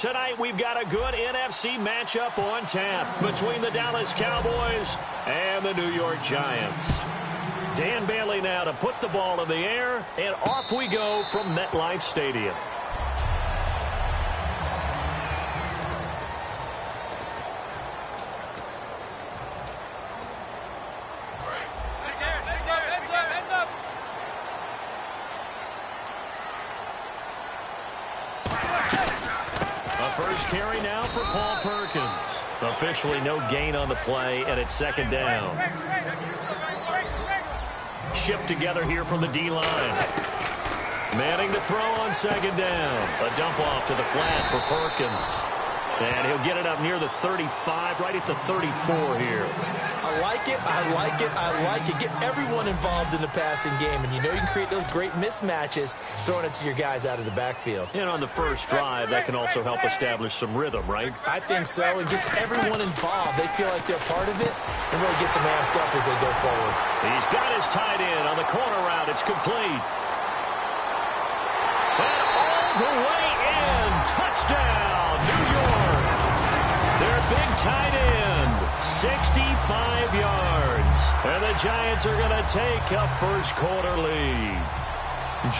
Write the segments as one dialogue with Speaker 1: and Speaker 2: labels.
Speaker 1: Tonight, we've got a good NFC matchup on tap between the Dallas Cowboys and the New York Giants. Dan Bailey now to put the ball in the air, and off we go from MetLife Stadium. First carry now for Paul Perkins. Officially no gain on the play, and it's second down. Shift together here from the D-line. Manning to throw on second down. A dump off to the flat for Perkins. And he'll get it up near the 35, right at the 34 here.
Speaker 2: I like it, I like it, I like it. Get everyone involved in the passing game, and you know you can create those great mismatches throwing it to your guys out of the backfield.
Speaker 1: And on the first drive, that can also help establish some rhythm, right?
Speaker 2: I think so. It gets everyone involved. They feel like they're part of it and really gets them amped up as they go forward.
Speaker 1: He's got his tight end on the corner route. It's complete. And all the way in. Touchdown, New York. Their big tight end, 65 yards. And the Giants are going to take a first quarter lead.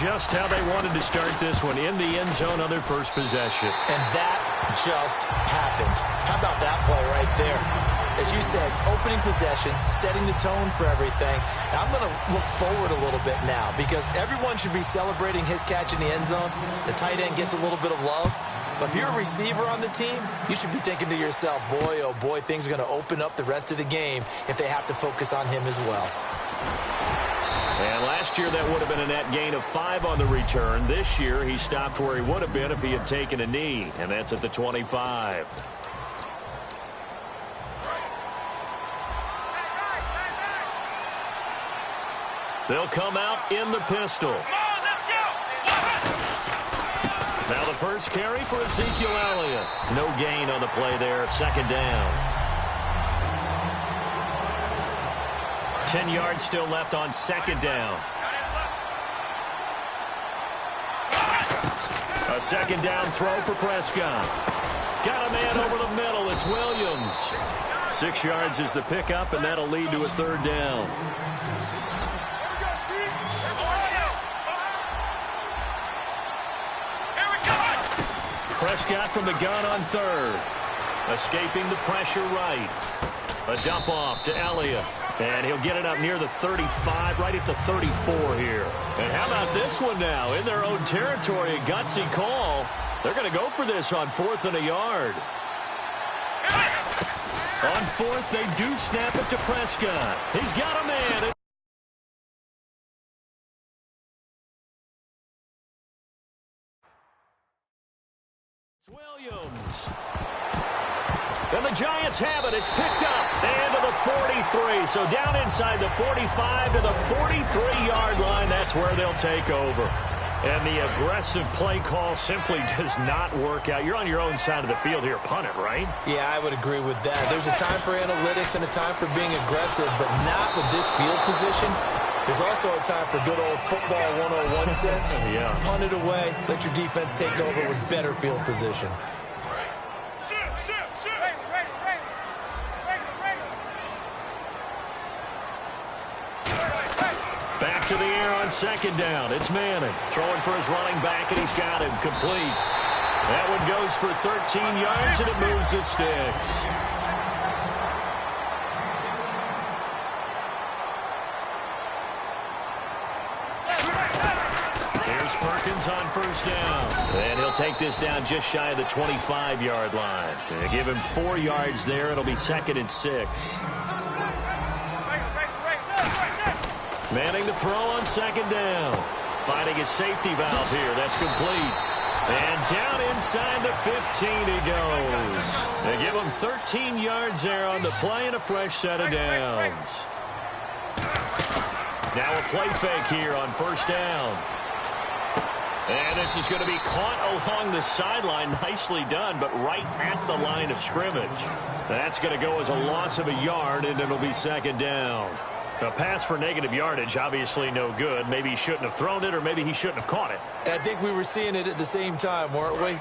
Speaker 1: Just how they wanted to start this one, in the end zone on their first possession.
Speaker 2: And that just happened. How about that play right there? As you said, opening possession, setting the tone for everything. Now, I'm going to look forward a little bit now because everyone should be celebrating his catch in the end zone. The tight end gets a little bit of love. But if you're a receiver on the team, you should be thinking to yourself, boy, oh boy, things are going to open up the rest of the game if they have to focus on him as well.
Speaker 1: And last year, that would have been a net gain of 5 on the return. This year, he stopped where he would have been if he had taken a knee, and that's at the 25. They'll come out in the pistol. Now the first carry for Ezekiel Elliott. No gain on the play there, second down. 10 yards still left on second down. A second down throw for Prescott. Got a man over the middle. It's Williams. 6 yards is the pickup, and that'll lead to a third down. Prescott from the gun on third. Escaping the pressure right. A dump off to Elliott. And he'll get it up near the 35, right at the 34 here. And how about this one now? In their own territory, a gutsy call. They're going to go for this on 4th and a yard. On 4th, they do snap it to Prescott. He's got a man. Williams. And the Giants have it. It's picked up. And to the 43. So down inside the 45 to the 43-yard line. That's where they'll take over. And the aggressive play call simply does not work out. You're on your own side of the field here. Punt it, right?
Speaker 2: Yeah, I would agree with that. There's a time for analytics and a time for being aggressive, but not with this field position. There's also a time for good old football 101 sense.
Speaker 1: Yeah. Punt
Speaker 2: it away. Let your defense take over with better field position.
Speaker 1: Back to the air on second down. It's Manning throwing for his running back, and he's got him complete. That one goes for 13 yards, and it moves the sticks. Here's Perkins on first down. And he'll take this down just shy of the 25-yard line. They give him 4 yards there. It'll be 2nd and 6. Manning to throw on second down. Finding his safety valve here. That's complete. And down inside the 15 he goes. They give him 13 yards there on the play and a fresh set of downs. Now a play fake here on first down. And this is going to be caught along the sideline. Nicely done, but right at the line of scrimmage. That's going to go as a loss of a yard, and it'll be second down. A pass for negative yardage, obviously no good. Maybe he shouldn't have thrown it, or maybe he shouldn't have caught it.
Speaker 2: I think we were seeing it at the same time, weren't we?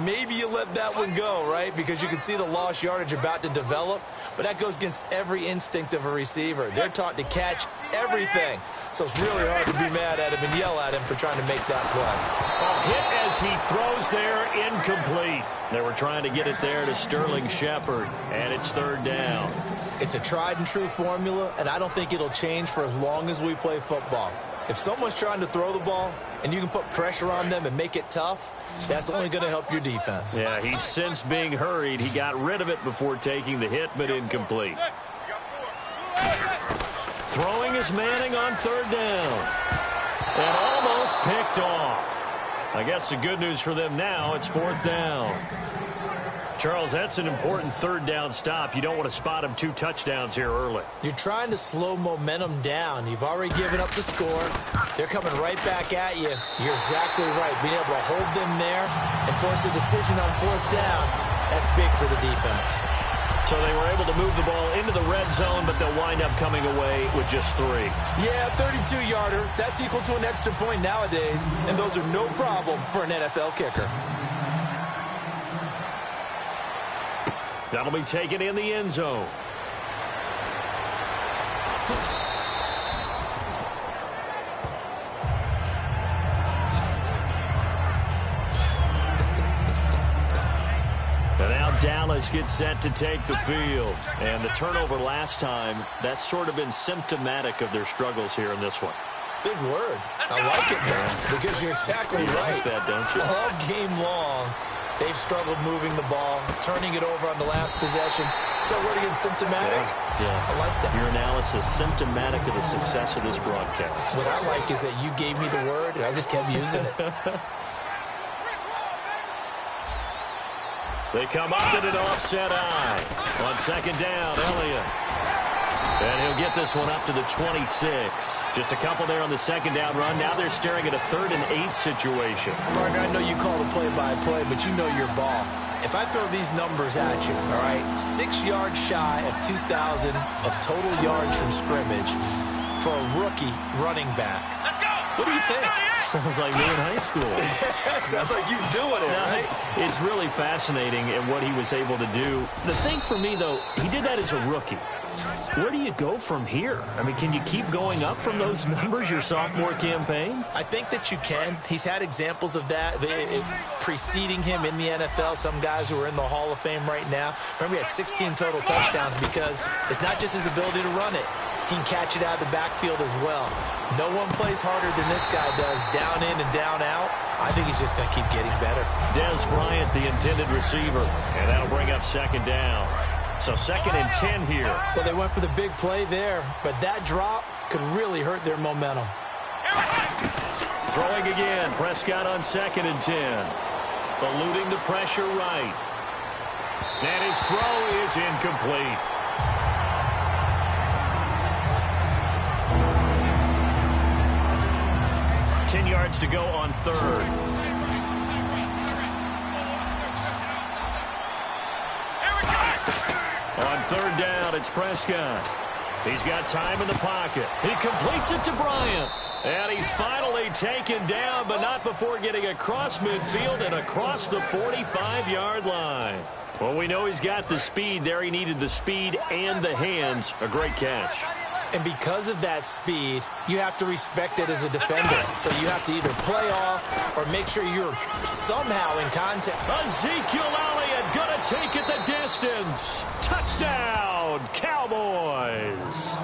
Speaker 2: Maybe you let that one go, right? Because you can see the lost yardage about to develop. But that goes against every instinct of a receiver. They're taught to catch everything. So it's really hard to be mad at him and yell at him for trying to make that play.
Speaker 1: A hit as he throws there, incomplete. They were trying to get it there to Sterling Shepard, and it's third down.
Speaker 2: It's a tried-and-true formula, and I don't think it'll change for as long as we play football. If someone's trying to throw the ball and you can put pressure on them and make it tough, that's only going to help your defense.
Speaker 1: Yeah, he's since being hurried. He got rid of it before taking the hit, but incomplete. Throwing is Manning on third down. And almost picked off. I guess the good news for them now, it's fourth down. Charles, that's an important third down stop. You don't want to spot him 2 touchdowns here early.
Speaker 2: You're trying to slow momentum down. You've already given up the score. They're coming right back at you. You're exactly right. Being able to hold them there and force a decision on fourth down, that's big for the defense.
Speaker 1: So they were able to move the ball into the red zone, but they'll wind up coming away with just 3.
Speaker 2: Yeah, 32-yarder. That's equal to an extra point nowadays, and those are no problem for an NFL kicker.
Speaker 1: That'll be taken in the end zone. And now Dallas gets set to take the field. And the turnover last time, that's sort of been symptomatic of their struggles here in this one.
Speaker 2: Big word. I like it, man, because you're exactly right.
Speaker 1: Like that, don't you?
Speaker 2: All game long, they've struggled moving the ball, turning it over on the last possession. So what again, symptomatic?
Speaker 1: Yeah.
Speaker 2: I like that.
Speaker 1: Your analysis, symptomatic of the success of this broadcast.
Speaker 2: What I like is that you gave me the word, and I just kept using it.
Speaker 1: They come up in an offset eye. On second down, Elliott. And he'll get this one up to the 26. Just a couple there on the second down run. Now they're staring at a 3rd and 8 situation.
Speaker 2: Mark, I know you call the play-by-play, but you know your ball. If I throw these numbers at you, all right, 6 yards shy of 2,000 of total yards from scrimmage for a rookie running back. What do you think?
Speaker 1: Sounds like me in high school.
Speaker 2: Sounds like you doing it, right?
Speaker 1: It's really fascinating in what he was able to do. The thing for me, though, he did that as a rookie. Where do you go from here? I mean, can you keep going up from those numbers your sophomore campaign?
Speaker 2: I think that you can. He's had examples of that preceding him in the NFL. Some guys who are in the Hall of Fame right now. Remember, he had 16 total touchdowns because it's not just his ability to run it. He can catch it out of the backfield as well. No one plays harder than this guy does, down in and down out. I think he's just going to keep getting better.
Speaker 1: Des Bryant, the intended receiver, and that'll bring up second down. So 2nd and 10 here.
Speaker 2: Well, they went for the big play there, but that drop could really hurt their momentum.
Speaker 1: Throwing again. Prescott on 2nd and 10. Eluding the pressure right. And his throw is incomplete. Yards to go on 3rd. On 3rd down, it's Prescott. He's got time in the pocket. He completes it to Bryant. And he's finally taken down, but not before getting across midfield and across the 45-yard line. Well, we know he's got the speed there. He needed the speed and the hands. A great catch.
Speaker 2: And because of that speed, you have to respect it as a defender. So you have to either play off or make sure you're somehow in contact.
Speaker 1: Ezekiel Elliott going to take it the distance. Touchdown, Cowboys.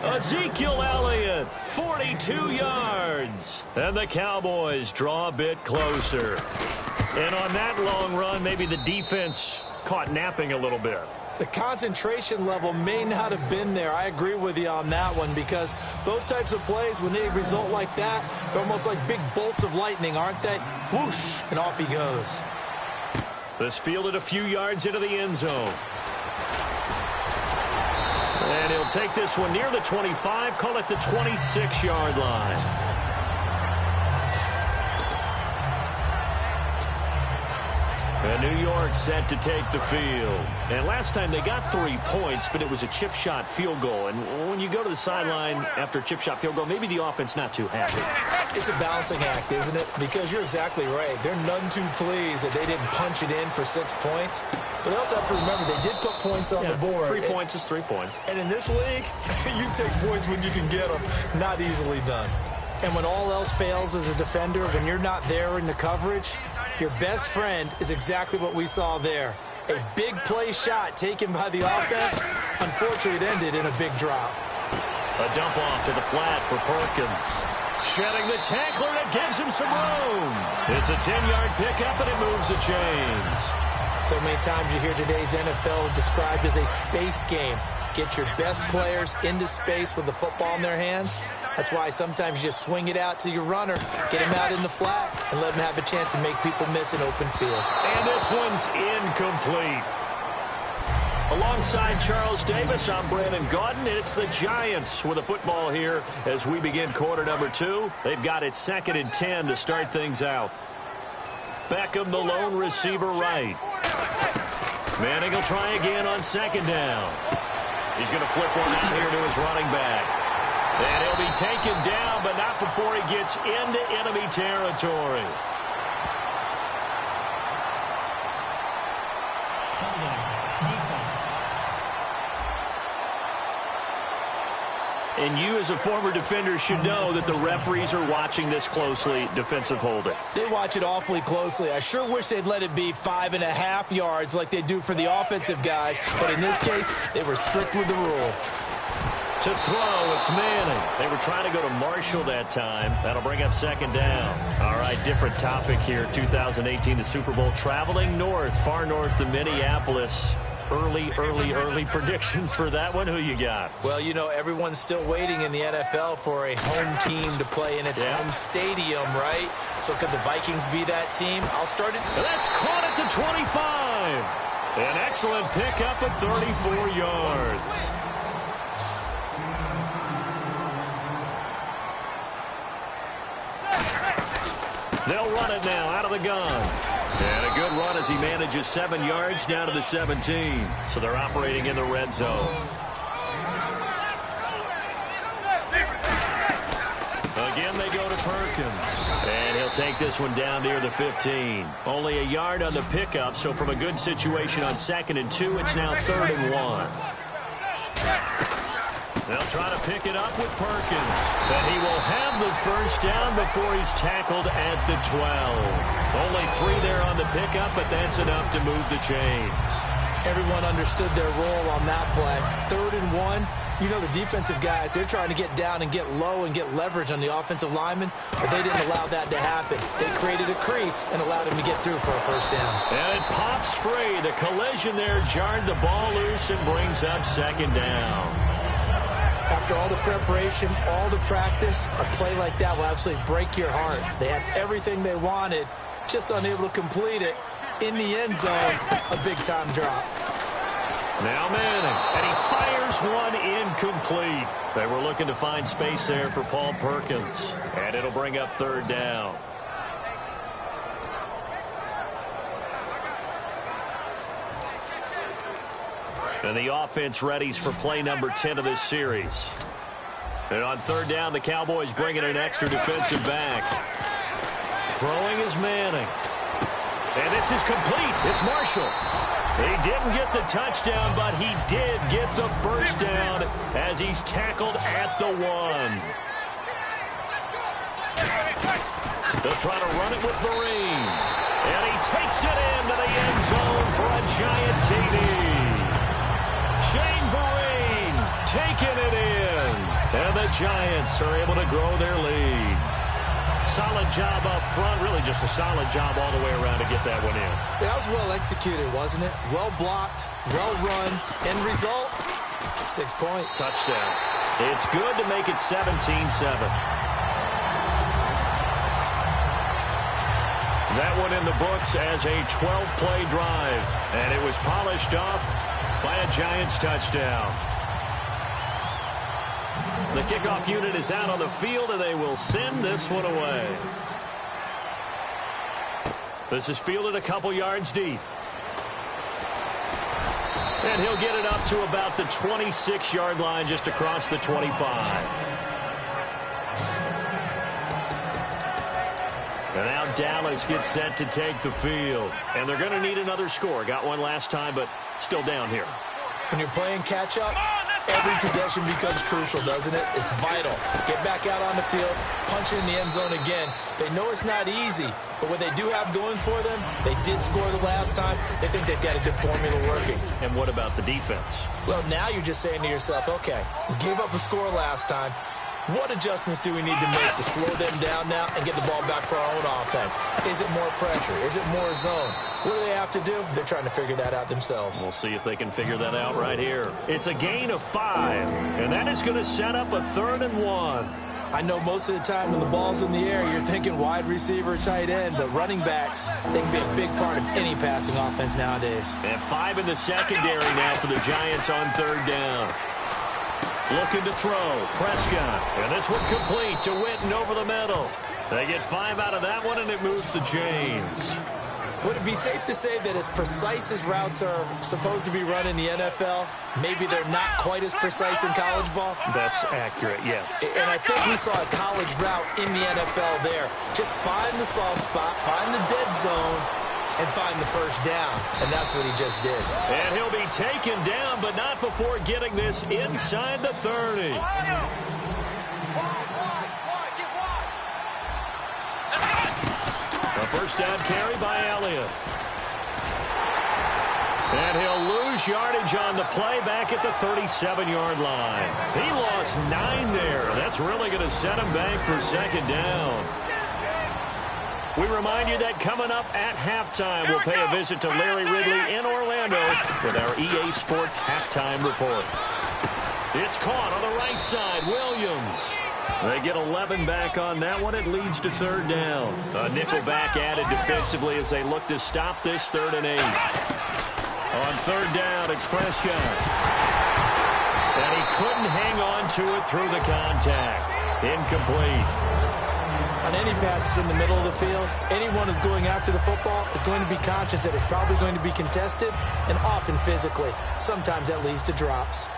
Speaker 1: Ezekiel Elliott, 42 yards. And the Cowboys draw a bit closer. And on that long run, maybe the defense caught napping a little bit.
Speaker 2: The concentration level may not have been there. I agree with you on that one because those types of plays, when they result like that, they're almost like big bolts of lightning, aren't they? Whoosh, and off he goes.
Speaker 1: This fielded a few yards into the end zone. And he'll take this one near the 25, call it the 26-yard line. And New York set to take the field. And last time they got 3 points, but it was a chip shot field goal. And when you go to the sideline after a chip shot field goal, maybe the offense not too happy.
Speaker 2: It's a balancing act, isn't it? Because you're exactly right. They're none too pleased that they didn't punch it in for 6 points. But they also have to remember they did put points on the board.
Speaker 1: 3 points is 3 points.
Speaker 2: And in this league, you take points when you can get them. Not easily done. And when all else fails as a defender, when you're not there in the coverage, your best friend is exactly what we saw there. A big play shot taken by the offense. Unfortunately, it ended in a big drop.
Speaker 1: A dump off to the flat for Perkins. Shedding the tackler, and it gives him some room. It's a 10-yard pickup, and it moves the chains.
Speaker 2: So many times you hear today's NFL described as a space game. Get your best players into space with the football in their hands. That's why sometimes you just swing it out to your runner, get him out in the flat, and let him have a chance to make people miss an open field.
Speaker 1: And this one's incomplete. Alongside Charles Davis, I'm Brandon Gaudin. It's the Giants with the football here as we begin quarter number 2. They've got it 2nd and 10 to start things out. Beckham, the lone receiver right. Manning will try again on 2nd down. He's going to flip one out here to his running back. And he'll be taken down, but not before he gets into enemy territory. And you, as a former defender, should know that the referees are watching this closely. Defensive holding.
Speaker 2: They watch it awfully closely. I sure wish they'd let it be 5.5 yards like they do for the offensive guys. But in this case, they were strict with the rule.
Speaker 1: To throw, it's Manning. They were trying to go to Marshall that time. That'll bring up 2nd down. All right, different topic here. 2018, the Super Bowl. Traveling north, far north to Minneapolis. Early predictions for that one. Who you got?
Speaker 2: Well, you know, everyone's still waiting in the NFL for a home team to play in its home stadium, right? So could the Vikings be that team? I'll start it.
Speaker 1: That's caught at the 25. An excellent pickup of 34 yards. They'll run it now out of the gun. And a good run as he manages 7 yards down to the 17. So they're operating in the red zone. Again, they go to Perkins. And he'll take this one down near the 15. Only a yard on the pickup, so from a good situation on 2nd and 2, it's now 3rd and 1. They'll try to pick it up with Perkins. And he will have the first down before he's tackled at the 12. Only 3 there on the pickup, but that's enough to move the chains.
Speaker 2: Everyone understood their role on that play. 3rd and 1. You know, the defensive guys, they're trying to get down and get low and get leverage on the offensive lineman, but they didn't allow that to happen. They created a crease and allowed him to get through for a first down.
Speaker 1: And it pops free. The collision there jarred the ball loose and brings up 2nd down.
Speaker 2: After all the preparation, all the practice, a play like that will absolutely break your heart. They had everything they wanted, just unable to complete it. In the end zone, a big-time drop.
Speaker 1: Now Manning, and he fires one incomplete. They were looking to find space there for Paul Perkins, and it'll bring up 3rd down. And the offense readies for play number 10 of this series. And on 3rd down, the Cowboys bring in an extra defensive back. Throwing is Manning. And this is complete. It's Marshall. He didn't get the touchdown, but he did get the first down as he's tackled at the 1. They'll try to run it with Marine. And he takes it into the end zone for a giant TD. Shane Vereen taking it in. And the Giants are able to grow their lead. Solid job up front. Really just a solid job all the way around to get that one in.
Speaker 2: That was well executed, wasn't it? Well blocked, well run. End result, 6 points.
Speaker 1: Touchdown. It's good to make it 17-7. That one in the books as a 12-play drive. And it was polished off by a Giants touchdown. The kickoff unit is out on the field, and they will send this one away. This is fielded a couple yards deep. And he'll get it up to about the 26-yard line, just across the 25. And now Dallas gets set to take the field. And they're going to need another score. Got one last time, but still down here.
Speaker 2: When you're playing catch-up, every possession becomes crucial, doesn't it? It's vital. Get back out on the field, punch it in the end zone again. They know it's not easy, but what they do have going for them, they did score the last time. They think they've got a good formula working.
Speaker 1: And what about the defense?
Speaker 2: Well, now you're just saying to yourself, okay, we gave up a score last time. What adjustments do we need to make to slow them down now and get the ball back for our own offense? Is it more pressure? Is it more zone? What do they have to do? They're trying to figure that out themselves.
Speaker 1: We'll see if they can figure that out right here. It's a gain of 5, and that is going to set up a 3rd and 1.
Speaker 2: I know most of the time when the ball's in the air, you're thinking wide receiver, tight end, but running backs, they can be a big part of any passing offense nowadays.
Speaker 1: And 5 in the secondary now for the Giants on 3rd down. Looking to throw. Prescott. And this one complete to Witten over the middle. They get 5 out of that one, and it moves the chains.
Speaker 2: Would it be safe to say that as precise as routes are supposed to be run in the NFL, maybe they're not quite as precise in college ball?
Speaker 1: That's accurate, yes.
Speaker 2: And I think we saw a college route in the NFL there. Just find the soft spot, find the dead zone, and find the first down. And that's what he just did.
Speaker 1: And he'll be taken down, but not before getting this inside the 30. A first down carry by Elliott. And he'll lose yardage on the play back at the 37-yard line. He lost 9 there. That's really going to set him back for 2nd down. We remind you that coming up at halftime, we'll pay a visit to Larry Ridley in Orlando with our EA Sports Halftime Report. It's caught on the right side. Williams. They get 11 back on that one. It leads to 3rd down. A nickel back added defensively as they look to stop this 3rd and 8. On 3rd down, it's Prescott. And he couldn't hang on to it through the contact. Incomplete.
Speaker 2: On any passes in the middle of the field, anyone who's going after the football is going to be conscious that it's probably going to be contested, and often physically. Sometimes that leads to drops.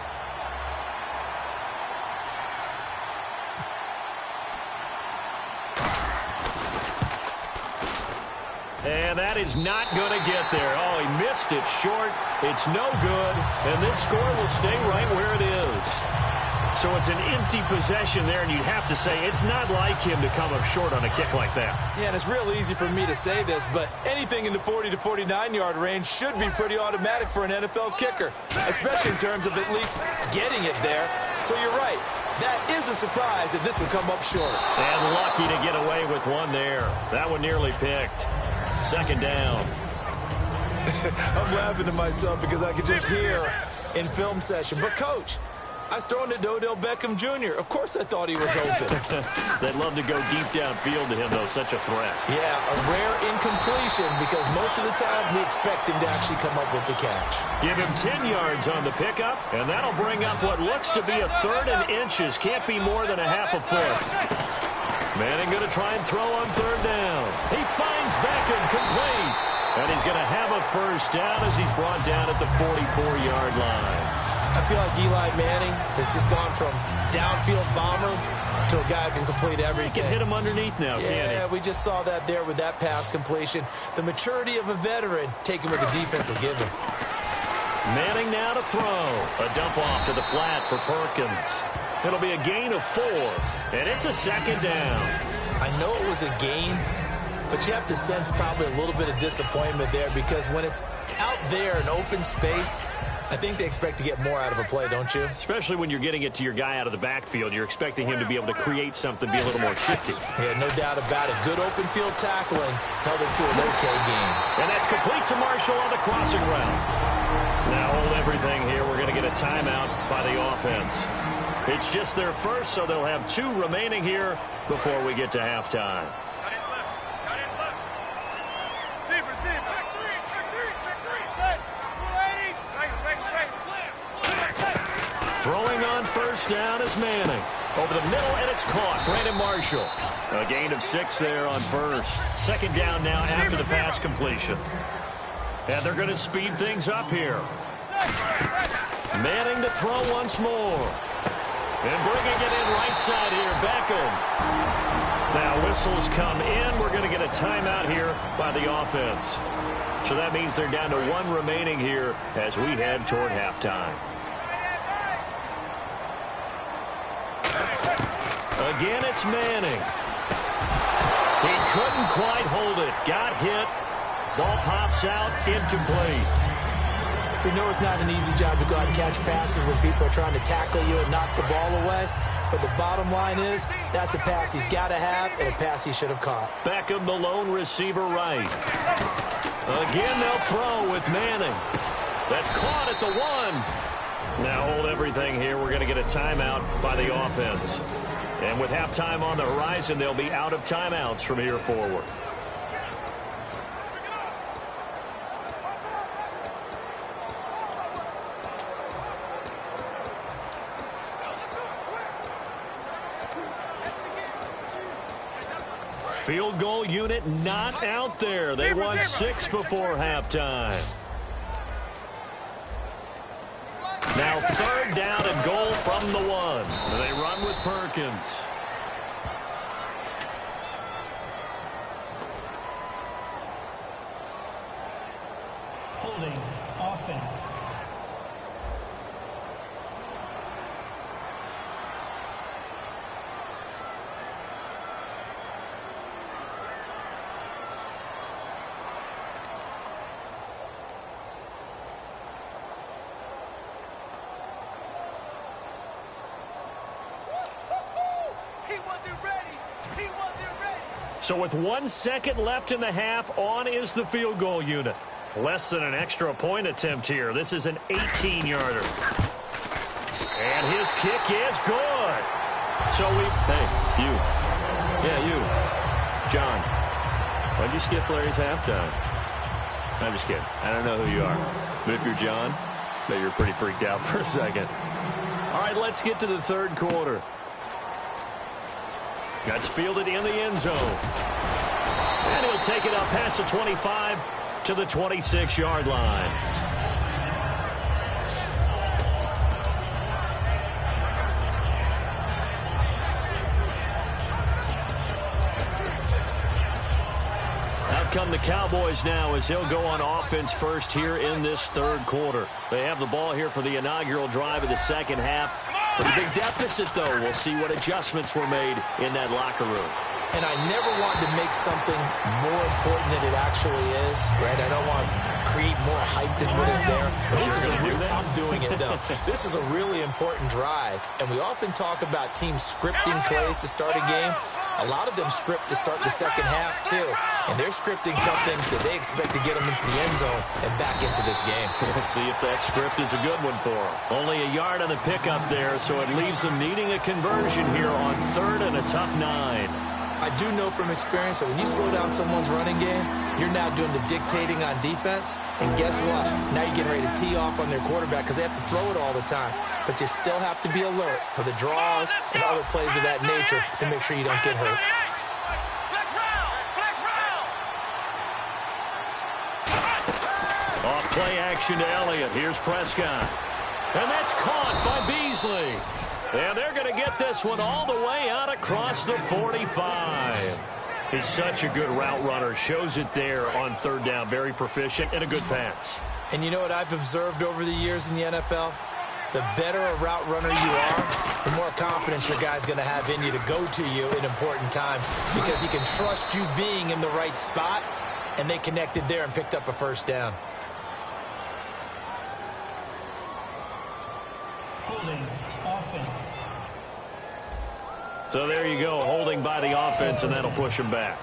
Speaker 1: And that is not going to get there. Oh, he missed it short. It's no good, and this score will stay right where it is. So it's an empty possession there, and you'd have to say it's not like him to come up short on a kick like that.
Speaker 2: Yeah, and it's real easy for me to say this, but anything in the 40 to 49-yard range should be pretty automatic for an NFL kicker, especially in terms of at least getting it there. So you're right. That is a surprise that this would come up short.
Speaker 1: And lucky to get away with one there. That one nearly picked. 2nd down.
Speaker 2: I'm laughing to myself because I could just hear in film session. But, Coach, I was throwing to Odell Beckham Jr. Of course I thought he was open.
Speaker 1: They'd love to go deep downfield to him, though. Such a threat.
Speaker 2: Yeah, a rare incompletion because most of the time we expect him to actually come up with the catch.
Speaker 1: Give him 10 yards on the pickup, and that'll bring up what looks to be a 3rd and inches. Can't be more than a half a foot. Manning going to try and throw on 3rd down. He finds Beckham complete. And he's going to have a first down as he's brought down at the 44-yard line.
Speaker 2: I feel like Eli Manning has just gone from downfield bomber to a guy who can complete everything.
Speaker 1: He can hit him underneath now, can't he?
Speaker 2: Yeah, we just saw that there with that pass completion. The maturity of a veteran taking what the defense will give him.
Speaker 1: Manning now to throw. A dump off to the flat for Perkins. It'll be a gain of 4, and it's a 2nd down.
Speaker 2: I know it was a gain, but you have to sense probably a little bit of disappointment there because when it's out there in open space, I think they expect to get more out of a play, don't you?
Speaker 1: Especially when you're getting it to your guy out of the backfield. You're expecting him to be able to create something, be a little more shifty.
Speaker 2: Yeah, no doubt about it. Good open field tackling held it to an okay game.
Speaker 1: And that's complete to Marshall on the crossing route. Now hold everything here. We're going to get a timeout by the offense. It's just their first, so they'll have 2 remaining here before we get to halftime. Throwing on 1st First down is Manning. Over the middle, and it's caught. Brandon Marshall. A gain of 6 there on first. Second down now after the pass completion. And they're going to speed things up here. Manning to throw once more. And bringing it in right side here, Beckham. Now whistles come in. We're going to get a timeout here by the offense. So that means they're down to 1 remaining here as we head toward halftime. Again, it's Manning. He couldn't quite hold it. Got hit. Ball pops out, incomplete.
Speaker 2: We know it's not an easy job to go out and catch passes when people are trying to tackle you and knock the ball away. But the bottom line is, that's a pass he's got to have and a pass he should have caught.
Speaker 1: Beckham, the lone receiver, right. Again, they'll throw with Manning. That's caught at the 1. Now hold everything here. We're going to get a timeout by the offense. And with halftime on the horizon, they'll be out of timeouts from here forward. Field goal unit not out there. They won 6 before halftime. Now third down and goal from the 1. They run with Perkins.
Speaker 3: Holding offense.
Speaker 1: So with 1 second left in the half, on is the field goal unit. Less than an extra point attempt here. This is an 18-yarder. And his kick is good. So we... Hey, you. Yeah, you. John. Why'd you skip Larry's halftime? I'm just kidding. I don't know who you are. But if you're John, I bet you're pretty freaked out for a second. All right, let's get to the third quarter. That's fielded in the end zone. And he'll take it up past the 25 to the 26-yard line. Out come the Cowboys now as he'll go on offense first here in this third quarter. They have the ball here for the inaugural drive of the second half. Pretty big deficit, though. We'll see what adjustments were made in that locker room.
Speaker 2: And I never wanted to make something more important than it actually is, right? I don't want to create more hype than what is there. But this is I'm doing it, though. This is a really important drive. And we often talk about teams scripting plays to start a game. A lot of them script to start the second half, too. And they're scripting something that they expect to get them into the end zone and back into this game.
Speaker 1: We'll see if that script is a good one for them. Only a yard on the pickup there, so it leaves them needing a conversion here on third and a tough 9.
Speaker 2: I do know from experience that when you slow down someone's running game, you're now doing the dictating on defense. And guess what? Now you're getting ready to tee off on their quarterback because they have to throw it all the time. But you still have to be alert for the draws and other plays of that nature to make sure you don't get hurt.
Speaker 1: Off play action to Elliott. Here's Prescott. And that's caught by Beasley. And they're going to get this one all the way out across the 45. He's such a good route runner. Shows it there on third down. Very proficient and a good pass.
Speaker 2: And you know what I've observed over the years in the NFL? The better a route runner you are, the more confidence your guy's going to have in you to go to you in important times because he can trust you being in the right spot, and they connected there and picked up a first down.
Speaker 3: Holding offense.
Speaker 1: So there you go, holding by the offense, and that'll push him back.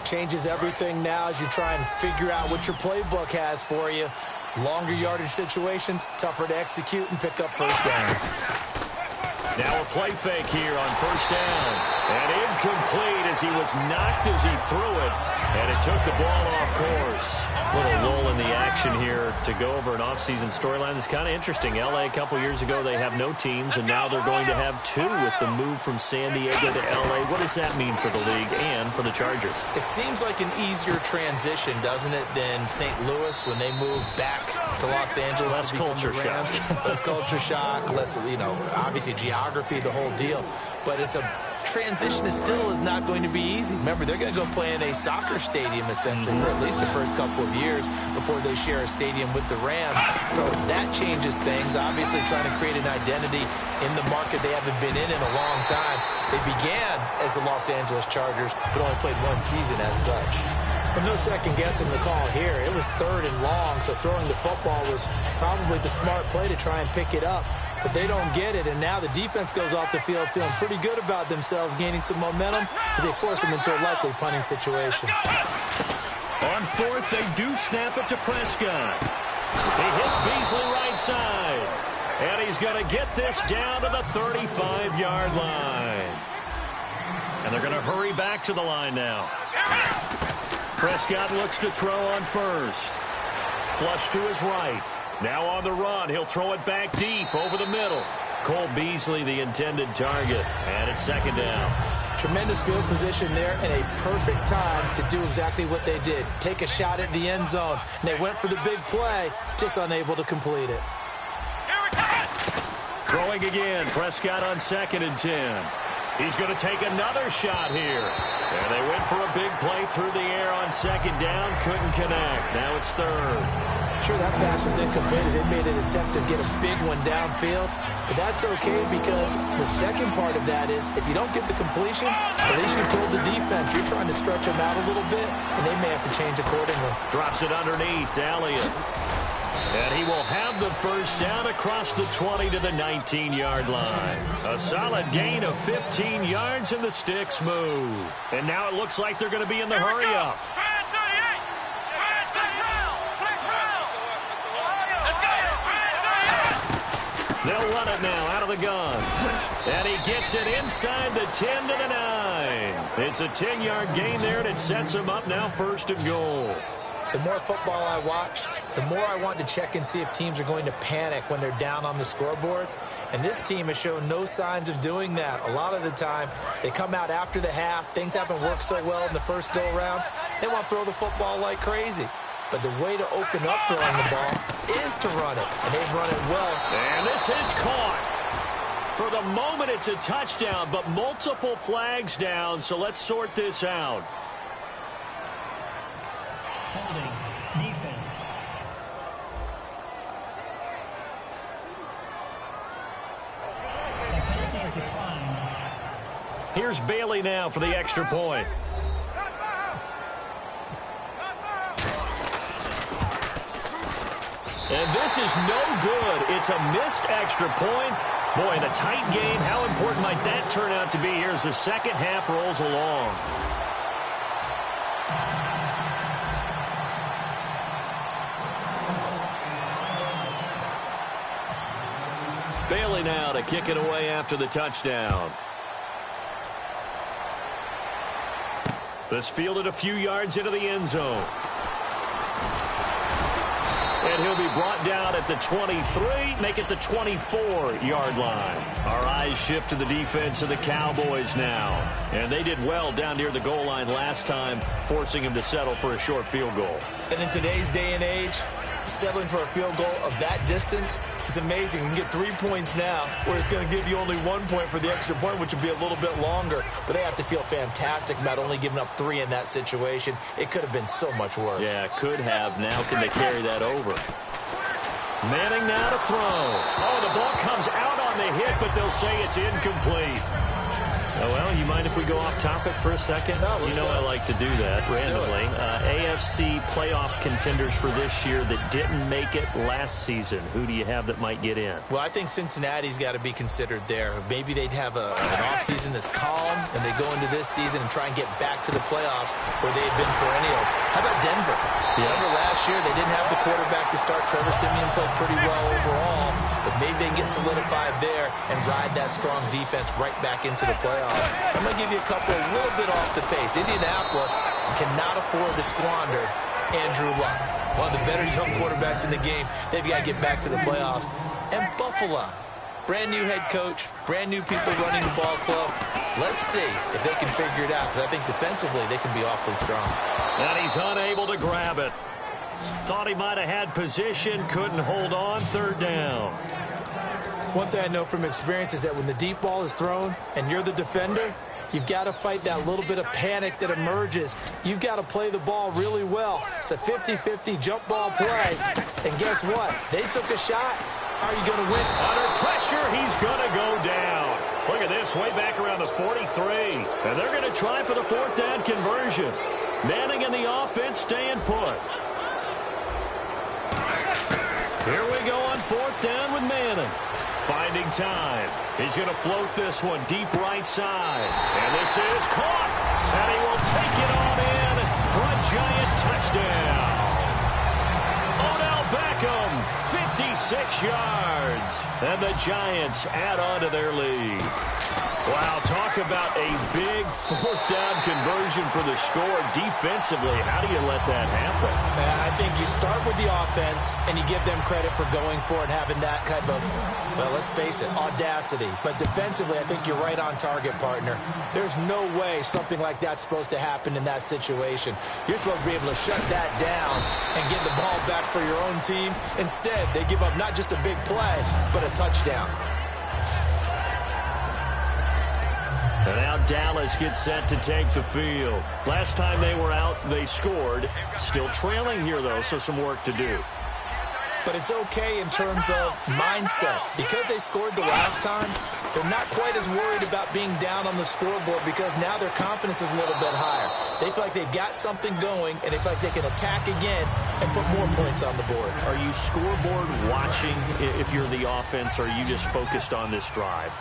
Speaker 2: Changes everything now as you try and figure out what your playbook has for you. Longer yardage situations, tougher to execute and pick up first downs.
Speaker 1: Now a play fake here on first down. And incomplete as he was knocked as he threw it. And it took the ball off course. A little lull in the action here to go over an offseason storyline that's kind of interesting. L.A. a couple years ago, they have no teams, and now they're going to have two with the move from San Diego to L.A. What does that mean for the league and for the Chargers?
Speaker 2: It seems like an easier transition, doesn't it, than St. Louis when they moved back to Los Angeles.
Speaker 1: Less culture shock.
Speaker 2: Less culture shock, less, obviously geography, the whole deal. But it's a transition still is not going to be easy. Remember, they're going to go play in a soccer stadium, essentially, for at least the first couple of years before they share a stadium with the Rams. So that changes things. Obviously, trying to create an identity in the market they haven't been in a long time. They began as the Los Angeles Chargers, but only played one season as such. But no second guessing the call here. It was 3rd and long, so throwing the football was probably the smart play to try and pick it up. But they don't get it, and now the defense goes off the field feeling pretty good about themselves, gaining some momentum as they force them into a likely punting situation.
Speaker 1: On 4th, they do snap it to Prescott. He hits Beasley right side. And he's going to get this down to the 35-yard line. And they're going to hurry back to the line now. Prescott looks to throw on 1st. Flush to his right. Now on the run, he'll throw it back deep over the middle. Cole Beasley, the intended target, and it's 2nd down.
Speaker 2: Tremendous field position there and a perfect time to do exactly what they did. Take a shot at the end zone. And they went for the big play, just unable to complete it.
Speaker 1: Throwing again, Prescott on 2nd and 10. He's going to take another shot here. And they went for a big play through the air on 2nd down. Couldn't connect. Now it's 3rd.
Speaker 2: Sure, that pass was incomplete as they made an attempt to get a big one downfield. But that's okay because the second part of that is if you don't get the completion, at least you've told the defense you're trying to stretch them out a little bit, and they may have to change accordingly.
Speaker 1: Drops it underneath to Elliott. And he will have the first down across the 20 to the 19-yard line. A solid gain of 15 yards, and the sticks move. And now it looks like they're going to be in the hurry-up. They'll run it now out of the gun. And he gets it inside the 10 to the 9. It's a 10-yard gain there, and it sets him up now 1st and goal.
Speaker 2: The more football I watch, the more I want to check and see if teams are going to panic when they're down on the scoreboard. And this team has shown no signs of doing that. A lot of the time, they come out after the half. Things haven't worked so well in the first go-around. They want to throw the football like crazy. But the way to open up throwing the ball is to run it. And they've run it well.
Speaker 1: And this is caught. For the moment, it's a touchdown, but multiple flags down. So let's sort this out.
Speaker 3: Holding. Defense. The penalty is declined.
Speaker 1: Here's Bailey now for the extra point. And this is no good. It's a missed extra point. Boy, in a tight game, how important might that turn out to be here as the second half rolls along? Bailey now to kick it away after the touchdown. This fielded a few yards into the end zone. And he'll be brought down at the 23, make it the 24-yard line. Our eyes shift to the defense of the Cowboys now. And they did well down near the goal line last time, forcing him to settle for a short field goal.
Speaker 2: And in today's day and age, settling for a field goal of that distance is amazing. You can get 3 points now, where it's going to give you only 1 point for the extra point, which will be a little bit longer. But they have to feel fantastic about only giving up 3 in that situation. It could have been so much worse.
Speaker 1: Yeah, could have. Now can they carry that over? Manning now to throw. Oh, the ball comes out on the hit, but they'll say it's incomplete. Well, you mind if we go off topic for a second?
Speaker 2: No,
Speaker 1: you know
Speaker 2: go.
Speaker 1: I like to do that randomly. AFC playoff contenders for this year that didn't make it last season. Who do you have that might get in?
Speaker 2: Well, I think Cincinnati's got to be considered there. Maybe they'd have an offseason that's calm, and they go into this season and try and get back to the playoffs where they've been perennials. How about Denver?
Speaker 1: Yeah.
Speaker 2: Remember last year they didn't have the quarterback to start. Trevor Siemian played pretty well overall, but maybe they can get solidified there and ride that strong defense right back into the playoffs. I'm going to give you a couple a little bit off the pace. Indianapolis cannot afford to squander Andrew Luck, one of the better young quarterbacks in the game. They've got to get back to the playoffs. And Buffalo, brand new head coach, brand new people running the ball club. Let's see if they can figure it out, because I think defensively they can be awfully strong.
Speaker 1: And he's unable to grab it. Thought he might have had position, couldn't hold on, third down.
Speaker 2: One thing I know from experience is that when the deep ball is thrown and you're the defender, you've got to fight that little bit of panic that emerges. You've got to play the ball really well. It's a 50-50 jump ball play. And guess what? They took a shot. How are you going to win?
Speaker 1: Under pressure, he's going to go down. Look at this, way back around the 43. And they're going to try for the fourth down conversion. Manning and the offense staying put. Here we go on fourth down with Manning. Finding time. He's going to float this one deep right side. And this is caught. And he will take it on in for a giant touchdown. Odell Beckham, 56 yards. And the Giants add on to their lead. Wow, talk about a big fourth down conversion for the score. Defensively, how do you let that happen?
Speaker 2: I think you start with the offense and you give them credit for going for it, having that kind of, well, let's face it, audacity. But defensively, I think you're right on target, partner. There's no way something like that's supposed to happen in that situation. You're supposed to be able to shut that down and get the ball back for your own team. Instead, they give up not just a big play, but a touchdown.
Speaker 1: And now Dallas gets set to take the field. Last time they were out, they scored. Still trailing here, though, so some work to do.
Speaker 2: But it's okay in terms of mindset. Because they scored the last time, they're not quite as worried about being down on the scoreboard because now their confidence is a little bit higher. They feel like they've got something going, and they feel like they can attack again and put more points on the board.
Speaker 1: Are you scoreboard watching if you're the offense, or are you just focused on this drive?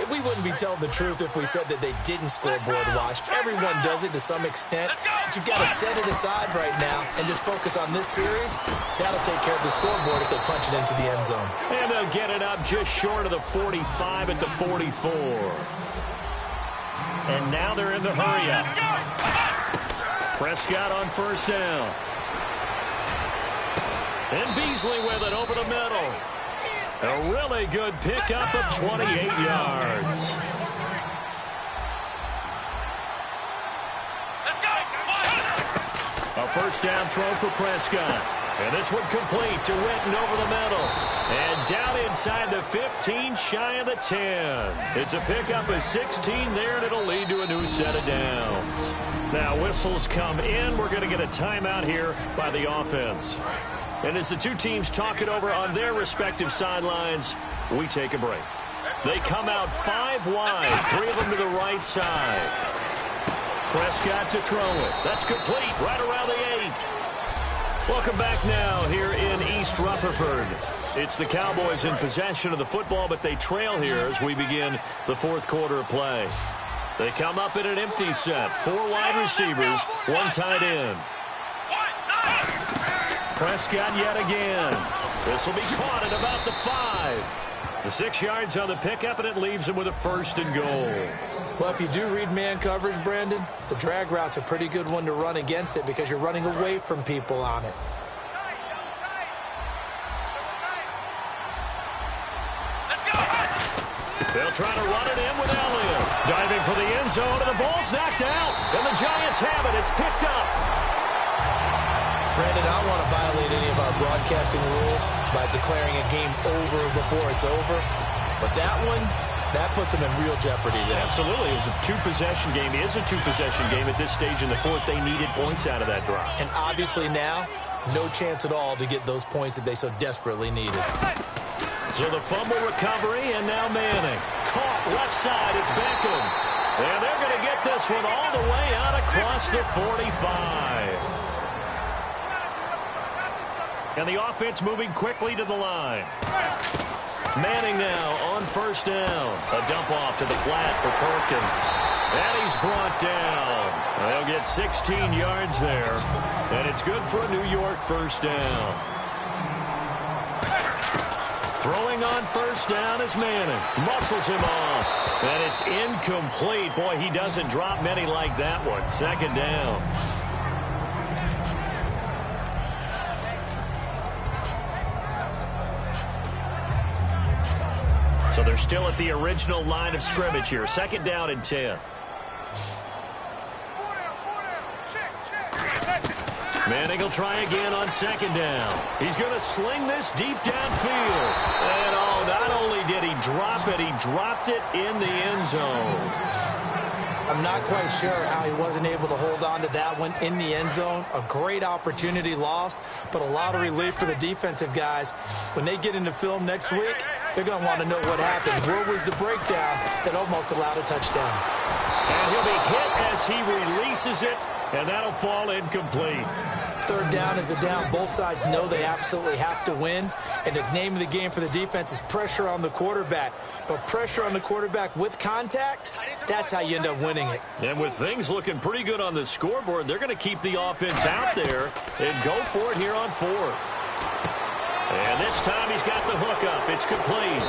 Speaker 2: We wouldn't be telling the truth if we said that they didn't scoreboard watch. Everyone does it to some extent. But you've got to set it aside right now and just focus on this series. That'll take care of the scoreboard if they punch it into the end zone.
Speaker 1: And they'll get it up just short of the 45 at the 44. And now they're in the hurry up. Prescott on first down. And Beasley with it over the middle. A really good pickup of 28 yards. A first down throw for Prescott. And this one complete to Witten over the middle. And down inside the 15, shy of the 10. It's a pickup of 16 there, and it'll lead to a new set of downs. Now whistles come in. We're going to get a timeout here by the offense. And as the two teams talk it over on their respective sidelines, we take a break. They come out 5 wide, 3 of them to the right side. Prescott to throw it. That's complete right around the 8. Welcome back now here in East Rutherford. It's the Cowboys in possession of the football, but they trail here as we begin the fourth quarter of play. They come up in an empty set. 4 wide receivers, 1 tight end. Prescott yet again. This will be caught at about the 5. The 6 yards on the pickup, and it leaves him with a first and goal.
Speaker 2: Well, if you do read man coverage, Brandon, the drag route's a pretty good one to run against it because you're running away from people on it.
Speaker 1: They'll try to run it in with Elliott. Diving for the end zone, and the ball's knocked out. And the Giants have it. It's picked up.
Speaker 2: Brandon, I don't want to violate any of our broadcasting rules by declaring a game over before it's over. But that one, that puts them in real jeopardy there.
Speaker 1: Absolutely. It was a 2-possession game. It is a 2-possession game at this stage in the fourth. They needed points out of that drive.
Speaker 2: And obviously now, no chance at all to get those points that they so desperately needed.
Speaker 1: So the fumble recovery, and now Manning. Caught left side. It's Beckham. And they're going to get this one all the way out across the 45. And the offense moving quickly to the line. Manning now on first down. A dump off to the flat for Perkins. And he's brought down. They'll get 16 yards there. And it's good for a New York first down. Throwing on first down is Manning. Muscles him off. And it's incomplete. Boy, he doesn't drop many like that one. Second down. So they're still at the original line of scrimmage here. Second down and 10. Manning will try again on second down. He's going to sling this deep downfield. And oh, not only did he drop it, he dropped it in the end zone.
Speaker 2: I'm not quite sure how he wasn't able to hold on to that one in the end zone. A great opportunity lost, but a lot of relief for the defensive guys. When they get into film next week, they're going to want to know what happened. Where was the breakdown that almost allowed a touchdown?
Speaker 1: And he'll be hit as he releases it, and that'll fall incomplete.
Speaker 2: Third down is the down. Both sides know they absolutely have to win. And the name of the game for the defense is pressure on the quarterback. But pressure on the quarterback with contact, that's how you end up winning it.
Speaker 1: And with things looking pretty good on the scoreboard, they're going to keep the offense out there and go for it here on fourth. And this time he's got the hook up. It's complete.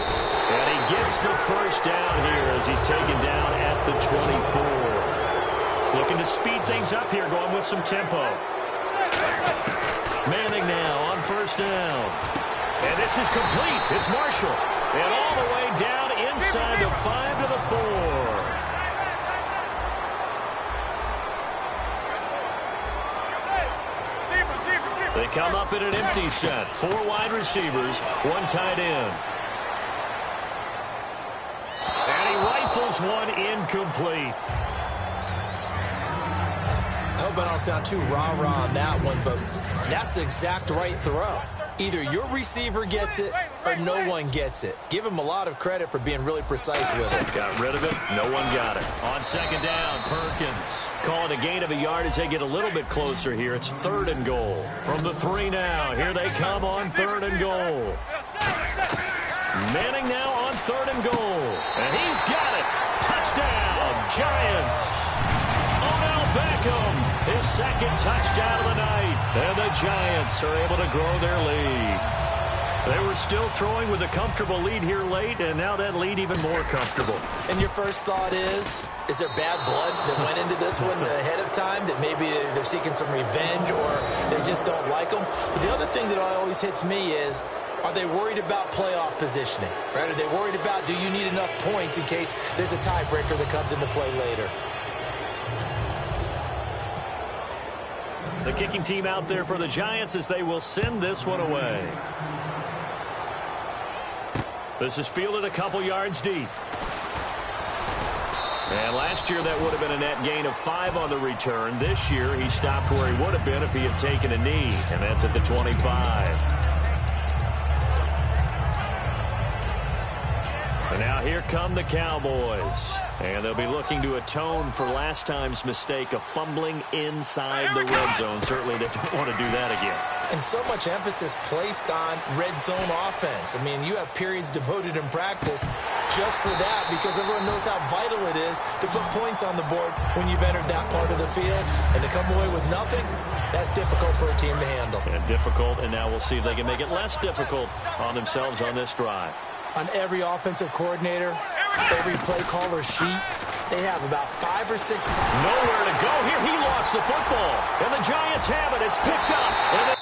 Speaker 1: And he gets the first down here as he's taken down at the 24. Looking to speed things up here, going with some tempo. Manning now on first down. And this is complete. It's Marshall. And all the way down inside the 5 to the 4. They come up in an empty set. 4 wide receivers, 1 tight end. And he rifles one incomplete.
Speaker 2: I hope I don't sound too rah-rah on that one, but that's the exact right throw. Either your receiver gets it or no one gets it. Give him a lot of credit for being really precise with it.
Speaker 1: Got rid of it. No one got it. On second down, Perkins. Call it a gain of a yard as they get a little bit closer here. It's 3rd and goal. From the 3 now. Here they come on 3rd and goal. Manning now on 3rd and goal. And he's got it. Touchdown, Giants. Odell Beckham, his 2nd touchdown of the night. And the Giants are able to grow their lead. They were still throwing with a comfortable lead here late, and now that lead even more comfortable.
Speaker 2: And your first thought is there bad blood that went into this one ahead of time, that maybe they're seeking some revenge or they just don't like them? But the other thing that always hits me is, are they worried about playoff positioning? Right? Are they worried about, do you need enough points in case there's a tiebreaker that comes into play later?
Speaker 1: The kicking team out there for the Giants as they will send this one away. This is fielded a couple yards deep. And last year that would have been a net gain of 5 on the return. This year he stopped where he would have been if he had taken a knee. And that's at the 25. And now here come the Cowboys. And they'll be looking to atone for last time's mistake of fumbling inside the red zone. Certainly they don't want to do that again.
Speaker 2: And so much emphasis placed on red zone offense. I mean, you have periods devoted in practice just for that because everyone knows how vital it is to put points on the board when you've entered that part of the field. And to come away with nothing, that's difficult for a team to handle.
Speaker 1: And difficult, and now we'll see if they can make it less difficult on themselves on this drive.
Speaker 2: On every offensive coordinator, every play caller sheet, they have about 5 or 6.
Speaker 1: Nowhere to go here. He lost the football. And the Giants have it. It's picked up. And